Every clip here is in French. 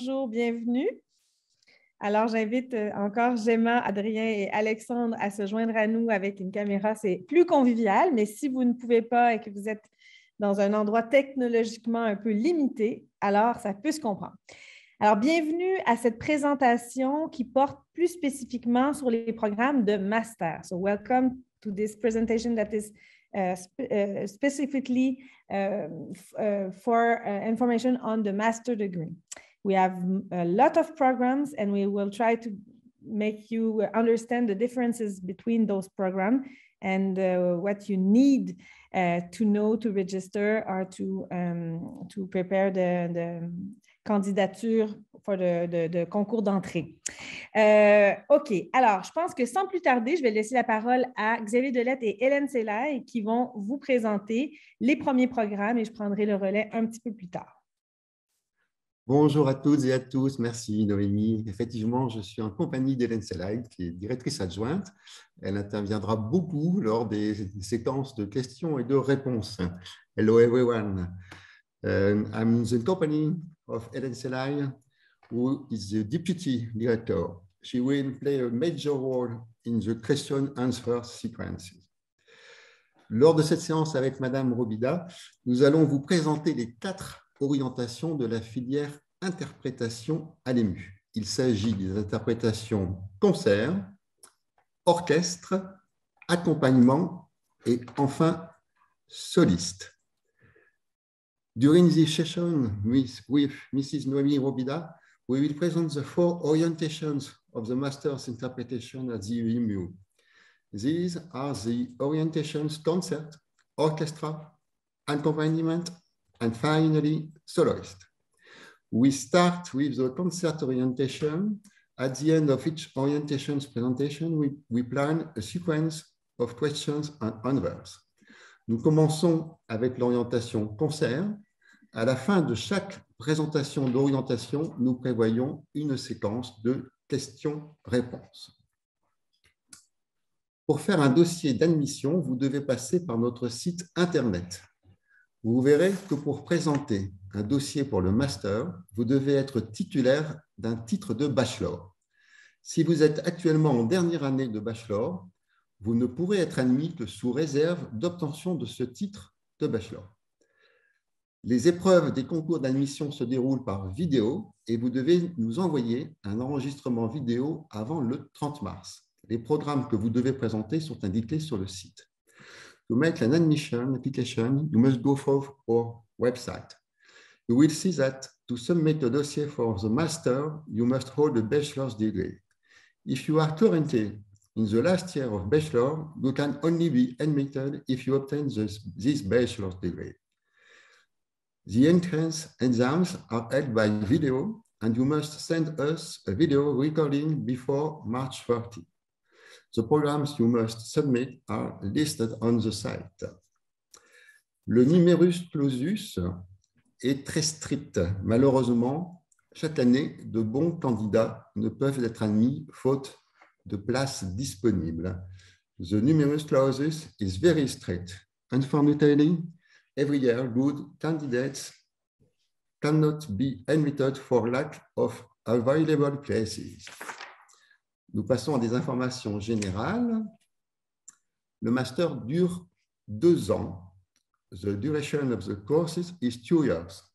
Bonjour, bienvenue. Alors, j'invite encore Gemma, Adrien et Alexandre à se joindre à nous avec une caméra. C'est plus convivial, mais si vous ne pouvez pas et que vous êtes dans un endroit technologiquement un peu limité, alors ça peut se comprendre. Alors, bienvenue à cette présentation qui porte plus spécifiquement sur les programmes de master. So, welcome to this presentation that is specifically for information on the master degree. We have a lot of programs and we will try to make you understand the differences between those programs and what you need to know to register or to prepare the candidature pour de concours d'entrée. OK. Alors, je pense que sans plus tarder, je vais laisser la parole à Xavier Delette et Hélène Sellaï qui vont vous présenter les premiers programmes et je prendrai le relais un petit peu plus tard. Bonjour à toutes et à tous. Merci Noémie. Effectivement, je suis en compagnie d'Hélène Sellaï, qui est directrice adjointe. Elle interviendra beaucoup lors des séquences de questions et de réponses. Hello everyone. I'm in the company of Hélène Sellaï, who is the deputy director. She will play a major role in the question-answer sequences. Lors de cette séance avec Madame Robida, nous allons vous présenter les 4 orientations de la filière interprétation à l'EMU. Il s'agit des interprétations concert, orchestre, accompagnement et enfin soliste. During this session with Mrs. Noemi Robida, we will present the 4 orientations of the Master's Interpretation at the EMU. These are the orientations concert, orchestra, accompaniment, and finally, soloist. We start with the concert orientation. At the end of each orientation's presentation, we plan a sequence of questions and answers. Nous commençons avec l'orientation concert. À la fin de chaque présentation d'orientation, nous prévoyons une séquence de questions-réponses. Pour faire un dossier d'admission, vous devez passer par notre site Internet. Vous verrez que pour présenter un dossier pour le master, vous devez être titulaire d'un titre de bachelor. Si vous êtes actuellement en dernière année de bachelor, vous ne pourrez être admis que sous réserve d'obtention de ce titre de bachelor. Les épreuves des concours d'admission se déroulent par vidéo et vous devez nous envoyer un enregistrement vidéo avant le 30 mars. Les programmes que vous devez présenter sont indiqués sur le site. To make an admission application, you must go for our website. You will see that to submit a dossier for the master, you must hold a bachelor's degree. If you are currently in the last year of bachelor, you can only be admitted if you obtain this bachelor's degree. The entrance exams are held by video, and you must send us a video recording before March 30. The programs you must submit are listed on the site. Le numerus clausus est très strict. Malheureusement, chaque année, de bons candidats ne peuvent être admis faute de places disponibles. The numerus clausus is very strict. Unfortunately, every year, good candidates cannot be admitted for lack of available places. Nous passons à des informations générales. Le master dure 2 ans. The duration of the courses is 2 years.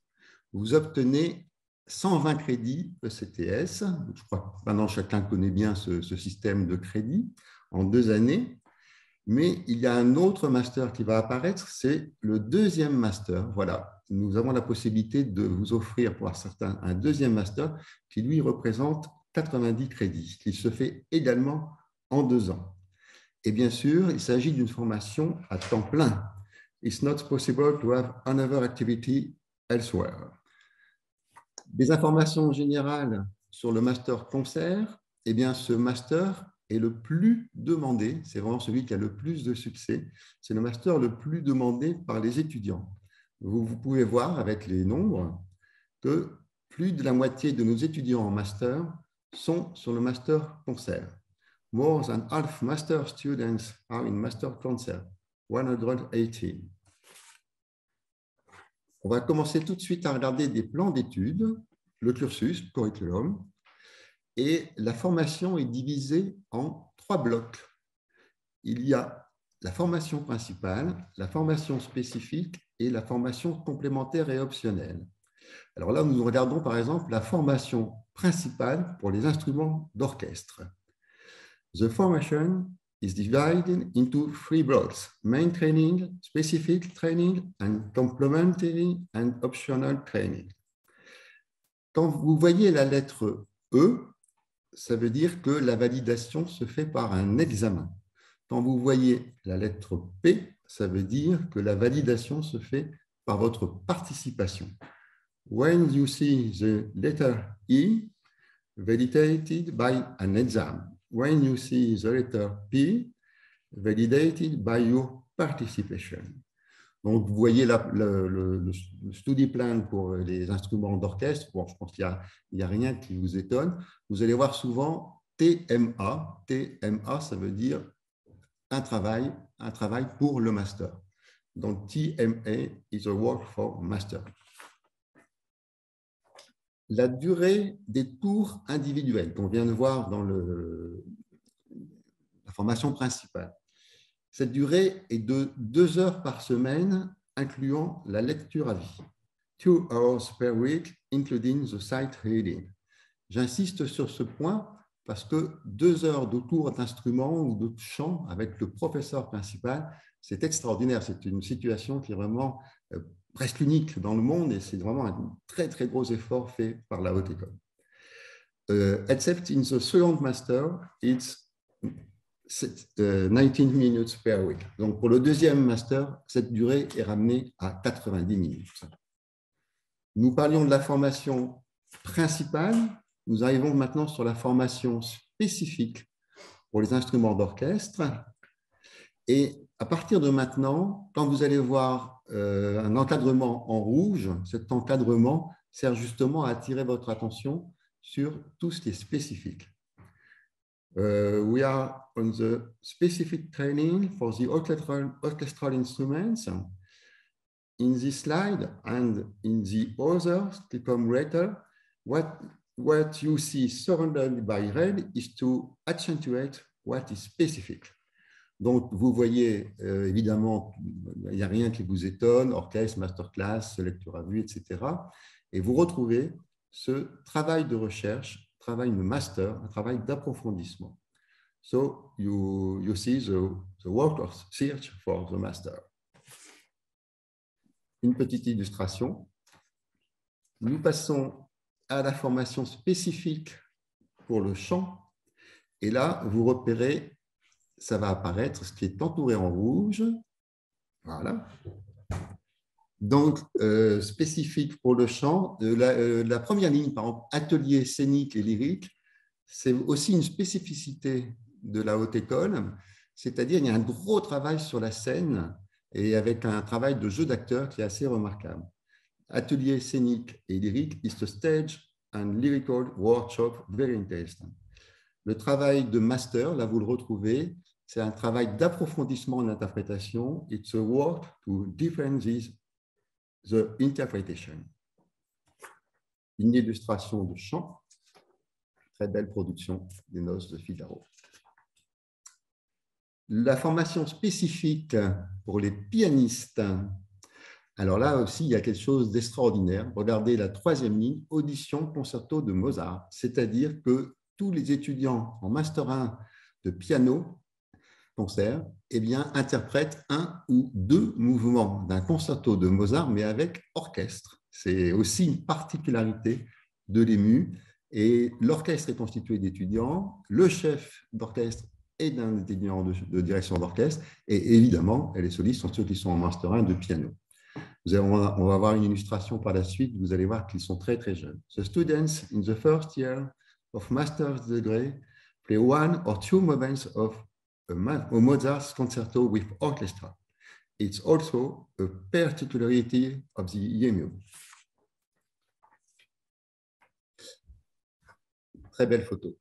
Vous obtenez 120 crédits ECTS. Je crois que maintenant chacun connaît bien ce système de crédits en 2 années. Mais il y a un autre master qui va apparaître, c'est le 2e master. Voilà, nous avons la possibilité de vous offrir pour certains un 2e master qui lui représente 90 crédits, qui se fait également en 2 ans. Et bien sûr, il s'agit d'une formation à temps plein. It's not possible to have another activity elsewhere. Des informations générales sur le master concert. Eh bien, ce master est le plus demandé, c'est vraiment celui qui a le plus de succès. C'est le master le plus demandé par les étudiants. Vous pouvez voir avec les nombres que plus de la moitié de nos étudiants en master sont sur le master concert. More than half master students are in master concert, 118. On va commencer tout de suite à regarder des plans d'études. le cursus, curriculum, et la formation est divisée en 3 blocs. Il y a la formation principale, la formation spécifique et la formation complémentaire et optionnelle. Alors là, nous regardons par exemple la formation principale pour les instruments d'orchestre. The formation is divided into 3 blocks: main training, specific training, and complementary and optional training. Quand vous voyez la lettre E, ça veut dire que la validation se fait par un examen. Quand vous voyez la lettre P, ça veut dire que la validation se fait par votre participation. When you see the letter E, validated by an exam. When you see the letter P, validated by your participation. Donc, vous voyez le study plan pour les instruments d'orchestre. Bon, je pense qu'il n'y a rien qui vous étonne. Vous allez voir souvent TMA. TMA, ça veut dire un travail pour le master. Donc, TMA is a work for master. La durée des tours individuels qu'on vient de voir dans la formation principale. Cette durée est de 2 heures par semaine, incluant la lecture à vie. 2 hours per week, including the sight reading. J'insiste sur ce point parce que 2 heures de cours d'instrument ou de chant avec le professeur principal, c'est extraordinaire. C'est une situation qui est vraiment presque unique dans le monde et c'est vraiment un très, très gros effort fait par la haute école. Except in the second master, it's 19 minutes per week. Donc, pour le deuxième master, cette durée est ramenée à 90 minutes. Nous parlions de la formation principale. Nous arrivons maintenant sur la formation spécifique pour les instruments d'orchestre. Et à partir de maintenant, quand vous allez voir un encadrement en rouge, cet encadrement sert justement à attirer votre attention sur tout ce qui est spécifique. We are on the specific training for the orchestral instruments. In this slide and in the others to come later, what you see surrounded by red is to accentuate what is specific. Donc, vous voyez, évidemment, il n'y a rien qui vous étonne, orchestre, masterclass, lecture à vue, etc. Et vous retrouvez ce travail de recherche, travail de master, un travail d'approfondissement. So, you see the work of search for the master. Une petite illustration. Nous passons à la formation spécifique pour le chant. Et là, vous repérez, ça va apparaître, ce qui est entouré en rouge. Voilà. Donc, spécifique pour le chant. La première ligne, par exemple, atelier scénique et lyrique, c'est aussi une spécificité de la haute école. C'est-à-dire, il y a un gros travail sur la scène et avec un travail de jeu d'acteur qui est assez remarquable. Atelier scénique et lyrique is the stage and lyrical workshop, very interesting. Le travail de master, là vous le retrouvez, c'est un travail d'approfondissement en interprétation. It's a work to deepen the interpretation. Une illustration de chant, très belle production des Noces de Figaro. La formation spécifique pour les pianistes. Alors là aussi, il y a quelque chose d'extraordinaire. Regardez la 3e ligne, audition concerto de Mozart. C'est-à-dire que tous les étudiants en Master 1 de piano, concert, eh bien, interprètent 1 ou 2 mouvements d'un concerto de Mozart, mais avec orchestre. C'est aussi une particularité de l'EMU. Et l'orchestre est constitué d'étudiants, le chef d'orchestre est d'un étudiant de direction d'orchestre, et évidemment, les solistes sont ceux qui sont en Master 1 de piano. On va avoir une illustration par la suite, vous allez voir qu'ils sont très, très jeunes. The students in the first year of master's degree play 1 or 2 movements of a Mozart's concerto with orchestra. It's also a particularity of the EMU. Très belle photo.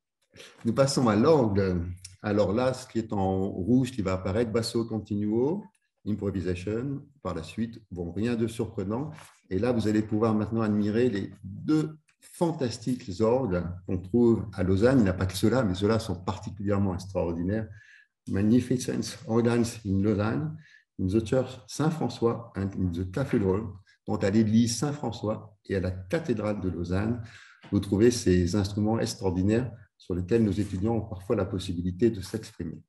Nous passons à l'orgue. Alors là, ce qui est en rouge qui va apparaître, basso continuo, improvisation, par la suite. Bon, rien de surprenant. Et là, vous allez pouvoir maintenant admirer les 2 fantastiques orgues qu'on trouve à Lausanne. Il n'y a pas que ceux-là, mais ceux-là sont particulièrement extraordinaires. Magnificent organs in Lausanne, in the Church Saint-François and in the Cathedral, donc à l'église Saint-François et à la cathédrale de Lausanne. Vous trouvez ces instruments extraordinaires sur lesquels nos étudiants ont parfois la possibilité de s'exprimer.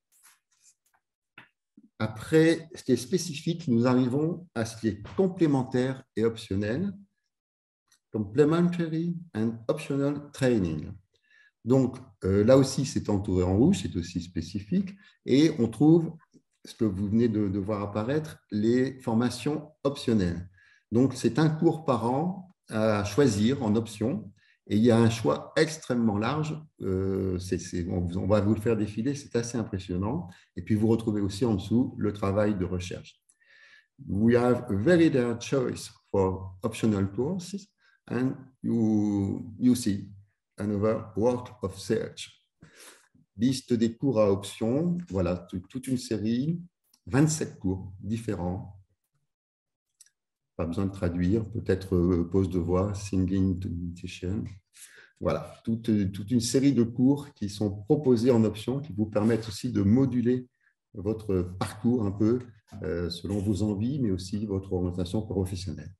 Après ce qui est spécifique, nous arrivons à ce qui est complémentaire et optionnel. Complementary and optional training. Donc, là aussi, c'est entouré en rouge, c'est aussi spécifique. Et on trouve, ce que vous venez de voir apparaître, les formations optionnelles. Donc, c'est un cours par an à choisir en option. Et il y a un choix extrêmement large. On va vous le faire défiler, c'est assez impressionnant. Et puis, vous retrouvez aussi en dessous le travail de recherche. We have a very large choice for optional courses. And you see another work of search. Liste des cours à option, voilà, toute une série, 27 cours différents. Pas besoin de traduire, peut-être pause de voix, singing to meditation. Voilà, toute une série de cours qui sont proposés en option, qui vous permettent aussi de moduler votre parcours un peu selon vos envies, mais aussi votre orientation professionnelle.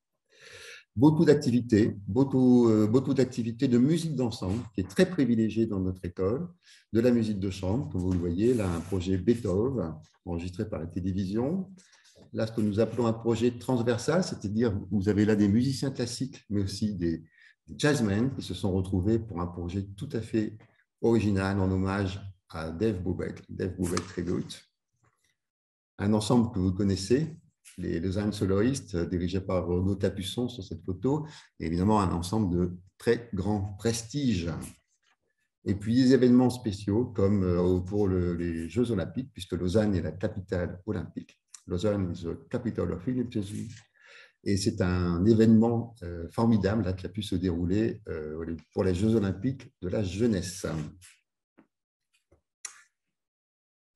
Beaucoup d'activités de musique d'ensemble, qui est très privilégiée dans notre école, de la musique de chambre, comme vous le voyez, là, un projet Beethoven, enregistré par la télévision. Là, ce que nous appelons un projet transversal, c'est-à-dire vous avez là des musiciens classiques, mais aussi des jazzmen qui se sont retrouvés pour un projet tout à fait original en hommage à Dave Brubeck Tribute. Un ensemble que vous connaissez, les Lausanne Soloistes, dirigés par Renaud Capuçon sur cette photo, et évidemment un ensemble de très grand prestige. Et puis des événements spéciaux comme pour les Jeux Olympiques, puisque Lausanne est la capitale olympique. Lausanne is the capital of Olympics. Et c'est un événement formidable là, qui a pu se dérouler pour les Jeux Olympiques de la jeunesse.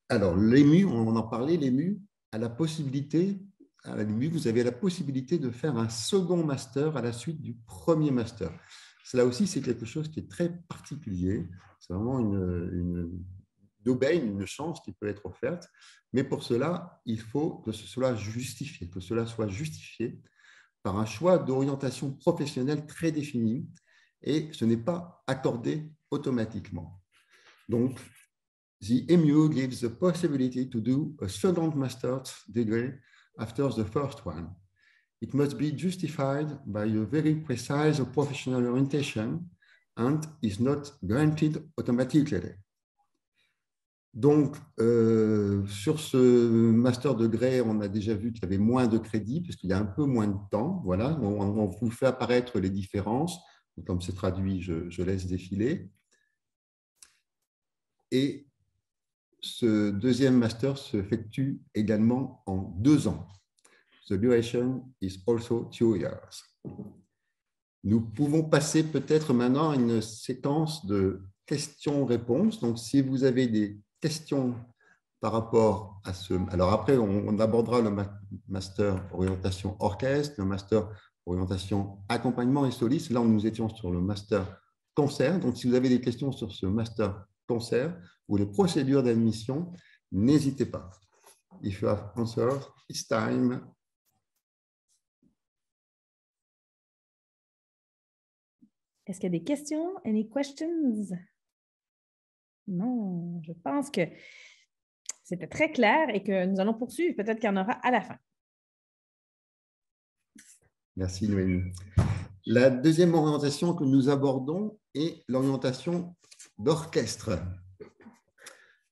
Alors, l'EMU, on en parlait, l'EMU a la possibilité. À l'EMU, vous avez la possibilité de faire un second master à la suite du premier master. Cela aussi, c'est quelque chose qui est très particulier. C'est vraiment une aubaine, une chance qui peut être offerte. Mais pour cela, il faut que cela soit justifié par un choix d'orientation professionnelle très défini et ce n'est pas accordé automatiquement. Donc, the EMU gives the possibility to do a second master's degree after the first one. It must be justified by a very precise professional orientation and is not granted automatically. Donc, sur ce master degré, on a déjà vu qu'il y avait moins de crédits, parce qu'il y a un peu moins de temps. Voilà, on vous fait apparaître les différences. Comme c'est traduit, je laisse défiler. Et ce deuxième master s'effectue également en 2 ans. The duration is also 2 years. Nous pouvons passer peut-être maintenant à une séquence de questions-réponses. Donc, si vous avez des questions par rapport à ce... Alors après, on abordera le master orientation orchestre, le master orientation accompagnement et soliste. Là, nous étions sur le master concert. Donc, si vous avez des questions sur ce master concert ou les procédures d'admission, n'hésitez pas. If you have answers, it's time. Est-ce qu'il y a des questions? Any questions? Non, je pense que c'était très clair et que nous allons poursuivre. Peut-être qu'il y en aura à la fin. Merci, Noémie. La deuxième orientation que nous abordons est l'orientation d'orchestre.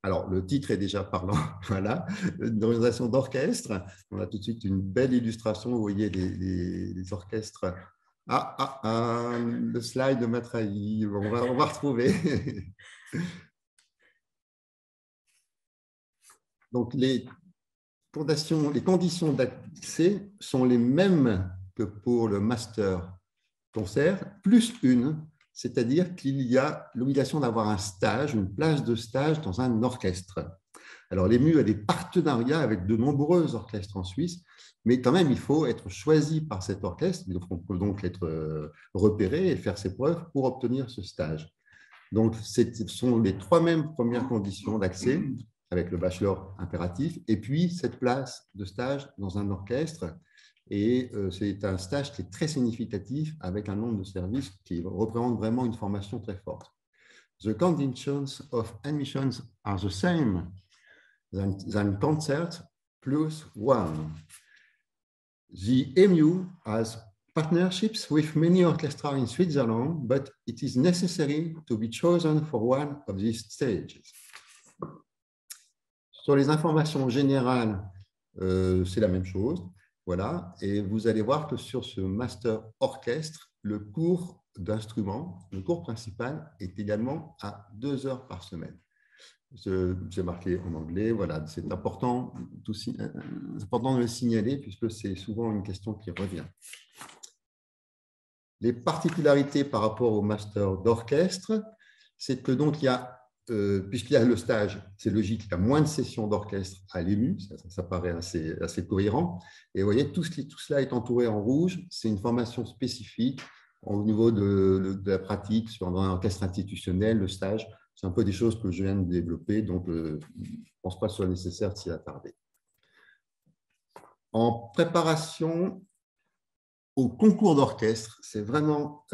Alors, le titre est déjà parlant, voilà, l'orientation d'orchestre. On a tout de suite une belle illustration, vous voyez les orchestres. Le slide m'a trahi, on va retrouver. Donc, les conditions d'accès sont les mêmes que pour le master concert, plus une, c'est-à-dire qu'il y a l'obligation d'avoir un stage, une place de stage dans un orchestre. Alors, l'EMU a des partenariats avec de nombreux orchestres en Suisse, mais quand même, il faut être choisi par cet orchestre. On peut donc être repéré et faire ses preuves pour obtenir ce stage. Donc, ce sont les trois mêmes premières conditions d'accès avec le bachelor impératif et puis cette place de stage dans un orchestre. Et c'est un stage qui est très significatif avec un nombre de services qui représente vraiment une formation très forte. The conditions of admissions are the same than concert plus one. The EMU has partnerships with many orchestras in Switzerland, but it is necessary to be chosen for one of these stages. Sur les informations générales, c'est la même chose. Voilà. Et vous allez voir que sur ce master orchestre, le cours d'instrument, le cours principal, est également à 2 heures par semaine. C'est marqué en anglais, voilà, c'est important de le signaler puisque c'est souvent une question qui revient. Les particularités par rapport au master d'orchestre, c'est que donc il y a, puisqu'il y a le stage, c'est logique, il y a moins de sessions d'orchestre à l'EMU, ça paraît assez cohérent. Et vous voyez, tout cela est entouré en rouge, c'est une formation spécifique au niveau de la pratique dans un orchestre institutionnel, le stage. C'est un peu des choses que je viens de développer, donc je ne pense pas que ce soit nécessaire de s'y attarder. En préparation au concours d'orchestre, c'est vraiment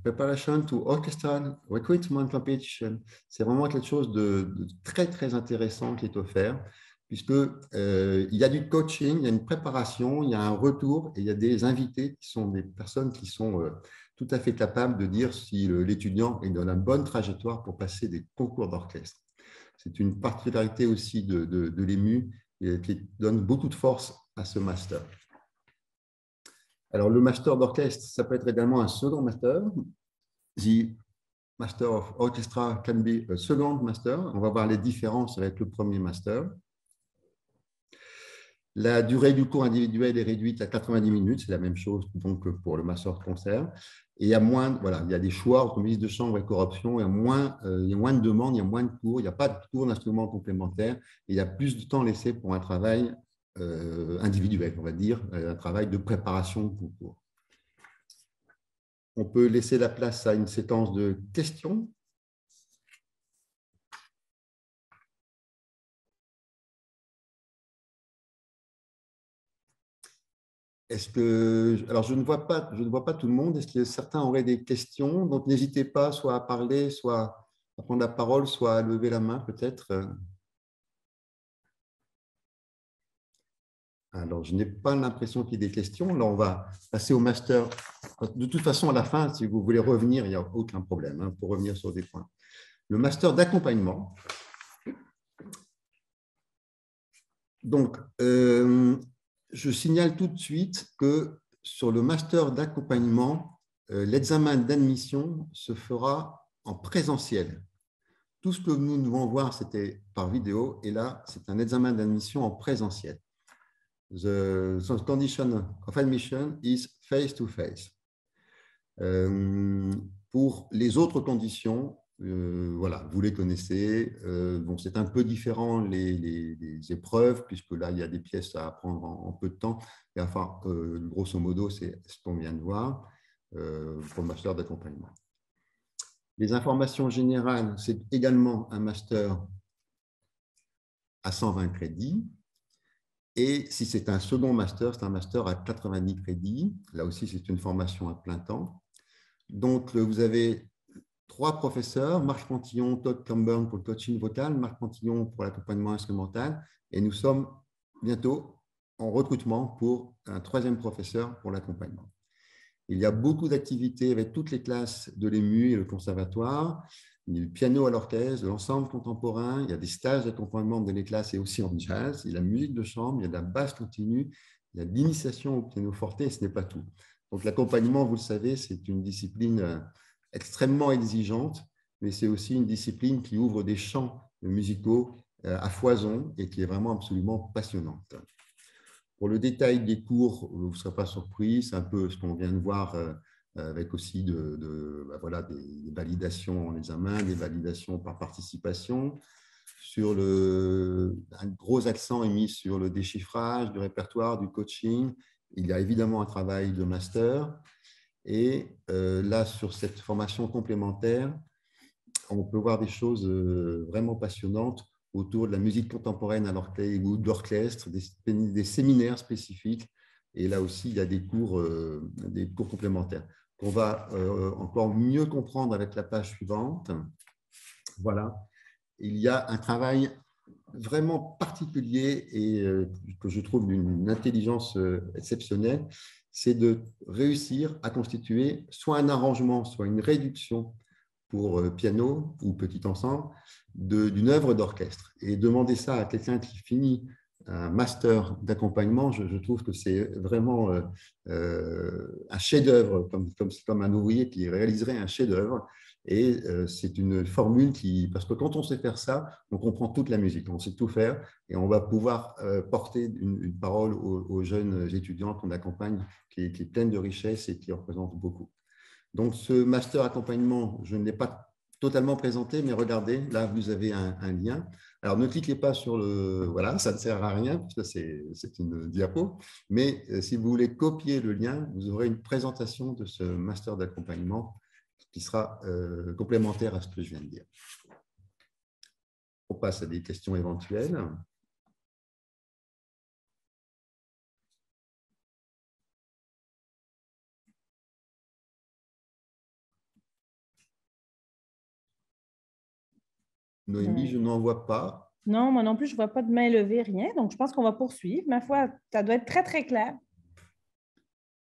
Preparation to Orchestral Recruitment Competition. C'est vraiment quelque chose de très, très intéressant qui est offert, puisqu'il y a du coaching, il y a une préparation, il y a un retour et il y a des invités qui sont des personnes qui sont tout à fait capables de dire si l'étudiant est dans la bonne trajectoire pour passer des concours d'orchestre. C'est une particularité aussi de l'EMU qui donne beaucoup de force à ce master. Alors, le master d'orchestre, ça peut être également un second master. The Master of Orchestra can be a second master. On va voir les différences avec le premier master. La durée du cours individuel est réduite à 90 minutes, c'est la même chose donc pour le master de concert. Et il y a il y a des choix entre ministre de chambre et corruption, il y a moins de demandes, il y a moins de cours, il n'y a pas de cours d'instruments complémentaires, et il y a plus de temps laissé pour un travail individuel, on va dire, un travail de préparation de concours. On peut laisser la place à une séquence de questions. Alors, je ne vois pas tout le monde. Est-ce que certains auraient des questions? Donc, n'hésitez pas soit à parler, soit à prendre la parole, soit à lever la main, peut-être. Alors, je n'ai pas l'impression qu'il y ait des questions. Là, on va passer au master. De toute façon, à la fin, si vous voulez revenir, il n'y a aucun problème pour revenir sur des points. Le master d'accompagnement. Donc, je signale tout de suite que sur le master d'accompagnement, l'examen d'admission se fera en présentiel. Tout ce que nous devons voir, c'était par vidéo, et là, c'est un examen d'admission en présentiel. The condition of admission is face-to-face. Pour les autres conditions, voilà, vous les connaissez. Bon, c'est un peu différent les épreuves, puisque là, il y a des pièces à apprendre en peu de temps. Et enfin, grosso modo, c'est ce qu'on vient de voir pour le master d'accompagnement. Les informations générales, c'est également un master à 120 crédits. Et si c'est un second master, c'est un master à 90 crédits. Là aussi, c'est une formation à plein temps. Donc, vous avez 3 professeurs, Marc Pantillon, Todd Camburn pour le coaching vocal, Marc Pantillon pour l'accompagnement instrumental. Et nous sommes bientôt en recrutement pour un 3e professeur pour l'accompagnement. Il y a beaucoup d'activités avec toutes les classes de l'EMU et le conservatoire. Il y a le piano à l'orchestre, l'ensemble contemporain, il y a des stages d'accompagnement dans les classes et aussi en jazz, il y a la musique de chambre, il y a de la basse continue, il y a de l'initiation au pianoforte et ce n'est pas tout. Donc l'accompagnement, vous le savez, c'est une discipline extrêmement exigeante, mais c'est aussi une discipline qui ouvre des champs musicaux à foison et qui est vraiment absolument passionnante. Pour le détail des cours, vous ne serez pas surpris, c'est un peu ce qu'on vient de voir avec aussi voilà, des validations en examen, des validations par participation. un gros accent est mis sur le déchiffrage du répertoire, du coaching. Il y a évidemment un travail de master. Et là, sur cette formation complémentaire, on peut voir des choses vraiment passionnantes autour de la musique contemporaine à l'orchestre ou d'orchestre, des séminaires spécifiques. Et là aussi, il y a des cours complémentaires qu'on va encore mieux comprendre avec la page suivante. Voilà. Il y a un travail vraiment particulier et que je trouve d'une intelligence exceptionnelle, c'est de réussir à constituer soit un arrangement, soit une réduction pour piano ou petit ensemble d'une œuvre d'orchestre. Et demander ça à quelqu'un qui finit un master d'accompagnement, je trouve que c'est vraiment un chef-d'œuvre, comme un ouvrier qui réaliserait un chef-d'œuvre. Et c'est une formule parce que quand on sait faire ça, on comprend toute la musique, on sait tout faire et on va pouvoir porter une parole aux jeunes étudiants qu'on accompagne qui est pleine de richesse et qui représente beaucoup. Donc, ce master accompagnement, je ne l'ai pas totalement présenté, mais regardez, là, vous avez un lien. Alors, ne cliquez pas sur le… Voilà, ça ne sert à rien, parce que c'est une diapo. Mais si vous voulez copier le lien, vous aurez une présentation de ce master d'accompagnement qui sera complémentaire à ce que je viens de dire. On passe à des questions éventuelles. Noémie, je n'en vois pas. Non, moi non plus, je ne vois pas de main levée, rien. Donc, je pense qu'on va poursuivre. Ma foi, ça doit être très, très clair.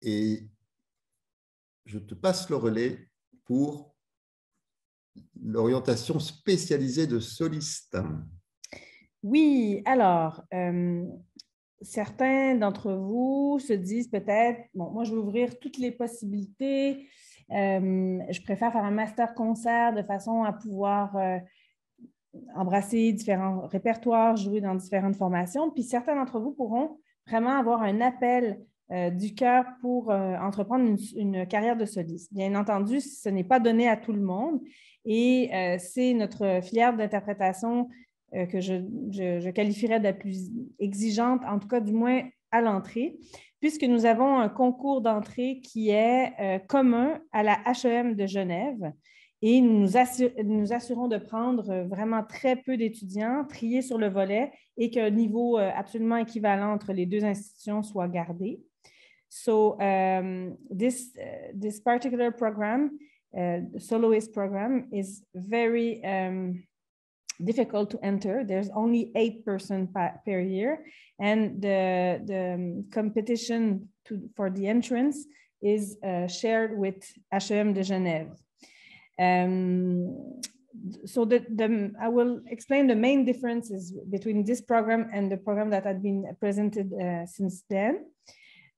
Et je te passe le relais pour l'orientation spécialisée de soliste. Oui, alors, certains d'entre vous se disent peut-être, bon, moi, je vais ouvrir toutes les possibilités. Je préfère faire un master concert de façon à pouvoir embrasser différents répertoires, jouer dans différentes formations. Puis certains d'entre vous pourront vraiment avoir un appel du cœur pour entreprendre une carrière de soliste. Bien entendu, ce n'est pas donné à tout le monde et c'est notre filière d'interprétation que je qualifierais de la plus exigeante, en tout cas du moins à l'entrée, puisque nous avons un concours d'entrée qui est commun à la HEM de Genève. Et nous assurons de prendre vraiment très peu d'étudiants, triés sur le volet et qu'un niveau absolument équivalent entre les deux institutions soit gardé. So this particular program, the soloist program, is very difficult to enter. There's only 8 persons per year, and the competition for the entrance is shared with HEM de Genève. So I will explain the main differences between this program and the program that had been presented since then.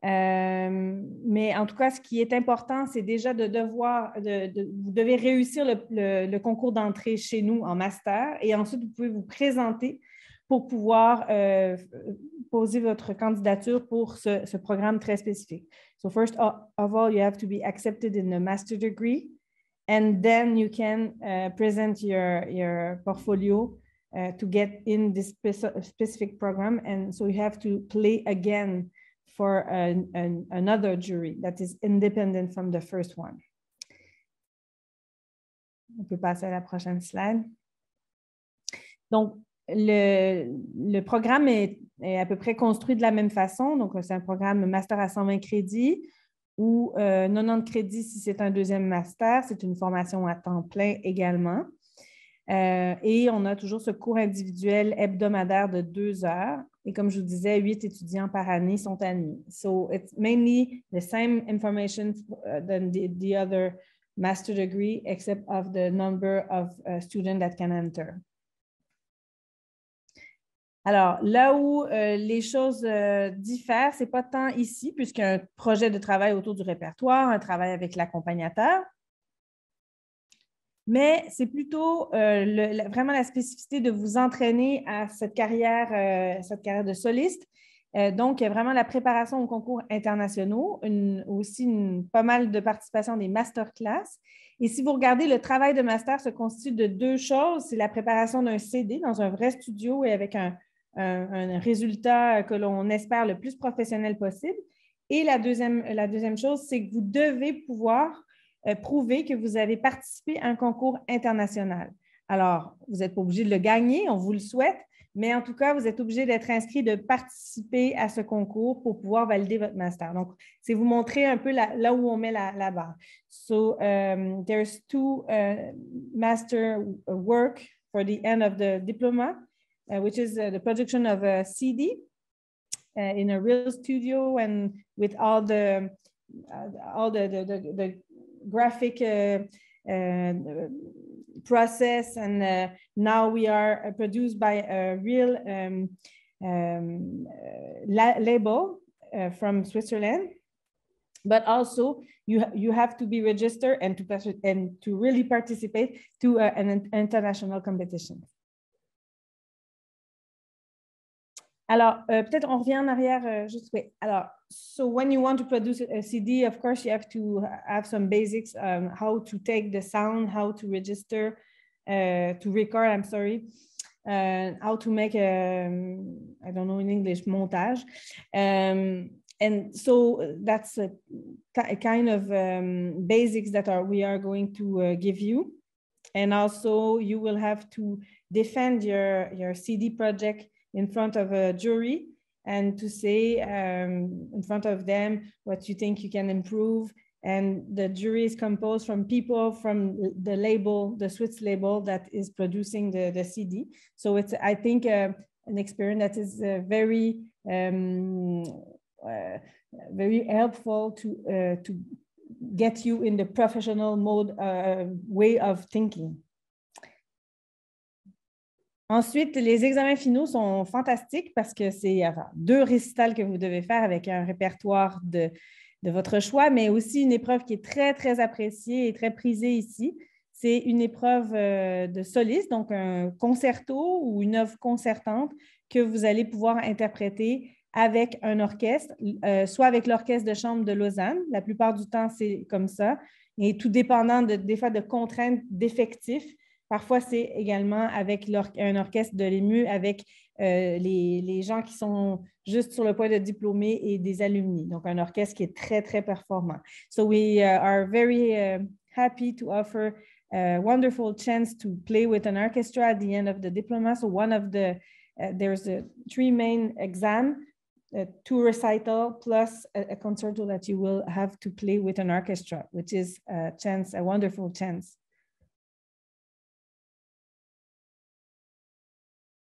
Mais en tout cas, ce qui est important, c'est déjà vous devez réussir le concours d'entrée chez nous en master et ensuite, vous pouvez vous présenter pour pouvoir poser votre candidature pour ce programme très spécifique. So first of all, you have to be accepted in a master degree. And then you can present your portfolio to get in this specific program. And so you have to play again for another jury that is independent from the first one. On peut passer à la prochaine slide. Donc, le programme est à peu près construit de la même façon. Donc, c'est un programme master à 120 crédits. Ou 90 crédits si c'est un deuxième master. C'est une formation à temps plein également. Et on a toujours ce cours individuel hebdomadaire de 2 heures. Et comme je vous disais, 8 étudiants par année sont admis. So it's mainly the same information than the other master degree, except of the number of students that can enter. Alors, là où les choses diffèrent, ce n'est pas tant ici, puisqu'il y a un projet de travail autour du répertoire, un travail avec l'accompagnateur, mais c'est plutôt vraiment la spécificité de vous entraîner à cette carrière de soliste Donc, il y a vraiment la préparation aux concours internationaux, pas mal de participation des masterclass. Et si vous regardez, le travail de master se constitue de deux choses. C'est la préparation d'un CD dans un vrai studio et avec un résultat que l'on espère le plus professionnel possible. Et la deuxième chose, c'est que vous devez pouvoir prouver que vous avez participé à un concours international. Alors, vous n'êtes pas obligé de le gagner, on vous le souhaite, mais en tout cas, vous êtes obligé d'être inscrit, de participer à ce concours pour pouvoir valider votre master. Donc, c'est vous montrer un peu là où on met la barre. So, there's two master work for the end of the diploma, which is the production of a CD in a real studio and with all the graphic process, and now we are produced by a real label from Switzerland. But also you have to be registered and to really participate to an international competition. Alors, peut-être on revient en arrière juste, oui. Alors, so when you want to produce a CD, of course, you have to have some basics, how to take the sound, how to register, to record, I'm sorry, how to make I don't know in English, montage. And so that's a kind of basics that we are going to give you. And also you will have to defend your CD project in front of a jury and to say in front of them what you think you can improve. And the jury is composed from people from the label, the Swiss label that is producing the CD. So it's, I think, an experience that is very helpful to get you in the professional mode, way of thinking. Ensuite, les examens finaux sont fantastiques parce que c'est deux récitals que vous devez faire avec un répertoire de votre choix, mais aussi une épreuve qui est très, très appréciée et très prisée ici. C'est une épreuve de soliste, donc un concerto ou une œuvre concertante que vous allez pouvoir interpréter avec un orchestre, soit avec l'Orchestre de chambre de Lausanne. La plupart du temps, c'est comme ça. Et tout dépendant des fois de contraintes d'effectifs. Parfois, c'est également avec un orchestre de l'EMU, avec les gens qui sont juste sur le point de diplômer et des alumni. Donc, un orchestre qui est très, très performant. So we are very happy to offer a wonderful chance to play with an orchestra at the end of the diploma. So one of there's three main exams, 2 recitals plus a concerto that you will have to play with an orchestra, which is a wonderful chance.